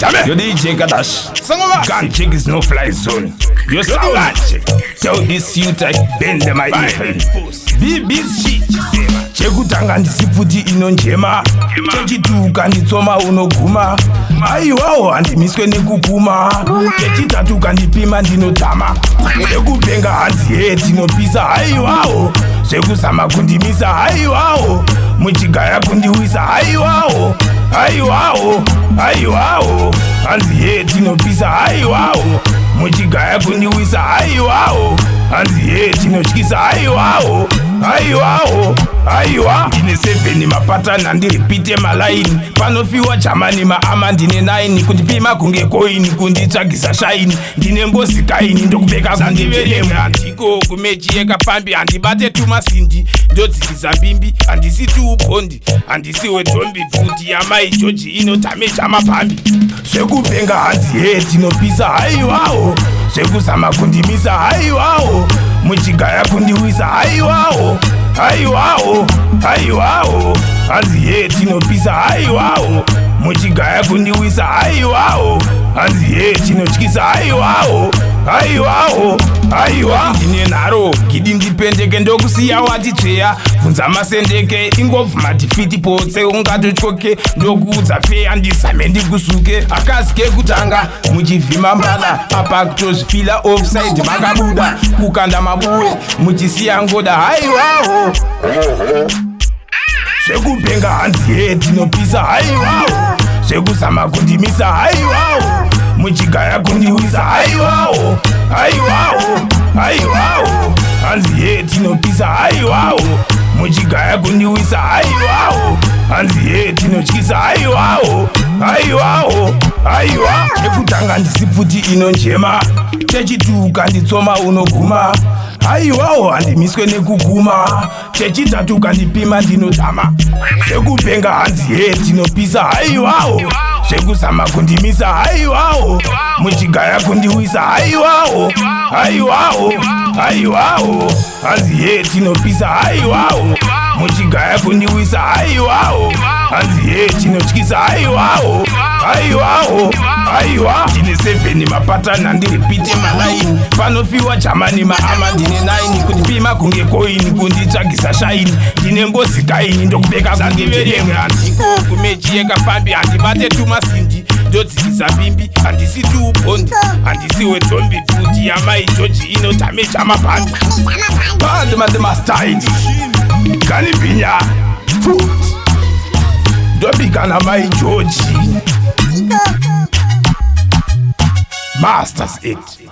Yo DJ Kadash, gun check is no fly zone. Yo sound check, tell this youth I bend them my evil. BBC chekutanga ndisifuti inonjema chechituka nditsoma unoguma Haihwawo handimiswe nekuguma chechitatu kandipima ndinotama zvekupenga hanzi heti inopisa Haihwawo zvekuzama kundimisa Haihwawo muchigaya kundiwisa Haihwawo Haihwawo Haihwawo hanzi heti inopisa Haihwawo muchigaya kundiwisa Haihwawo hanzi heti inotyisa Haihwawo Haihwawo Haihwa ndine 7 mapatana ndiripite malaini panofiwa chamani maama ndine 9 kundipima kunge koini kunditsvagisa shaini ndine ngozi kaini ndokupfeka kundeveremu handiko kumechi yekapambi handibate tumasindi ndodzikisa mbimbi handisi tuupondi handisi wetombi pfuti yamai joji inotame chamapambi zvekupenga hanzi heti inopisa Haihwawo zvekuzama kundimisa Haihwawo muchigaya kundiwisa Haihwawo Haihwawo Haihwawo hanzi heti inopisa Haihwawo muchigaya kundiwisa Haihwawo hanzi heti inotyisa Haihwawo Haihwawo Haihwa ndine nharo gidi ndipendeke ndokusiya wati tsveya bvunza masendeke ingobvu matifiti potse ungatotyoke ndokuudza feya ndisame ndikusuke akazi kekutanga muchivhima mbada apa kutozvifila offside makabuda kukanda mabuwe muchisiya ngoda Haihwawo zvekupenga hanzi heti inopisa Haihwawo zvekuzama kundimisa Haihwawo muchigaya kundiwisa Haihwawo Haihwawo Haihwawo hanzi heti inopisa Haihwawo muchigaya kundiwisa Haihwawo hanzi heti inotyisa Haihwawo Haihwawo Haihwa chekutanga ndisifuti inonjema chechituka nditsoma unoguma Haihwawo handimiswe nekuguma chechitatu kandipima ndinotama zvekupenga hanzi heti inopisa Haihwawo zvekuzama kundimisa Haihwawo muchigaya kundiwisa Haihwawo Haihwawo Haihwawo hanzi heti inopisa Haihwawo muchigaya kundiwisa Haihwawo hanzi heti inotyisa Haihwawo Haihwawo Haihwa ndine 7 mapatana ndiripite malaini panofiwa chamani maama ndine 9 kundipima kunge koini kunditsvagisa shaini ndine ngozi kaini ndokupfeka kundeveremu handiko kumechi yekapambi handibate tumasindi ndodzikisa mbimbi handisi tuupondi handisi wetombi pfuti yamai joji inotame chamapambi pandemathemastaini kaniphinya ndobikana mai joji Masters it.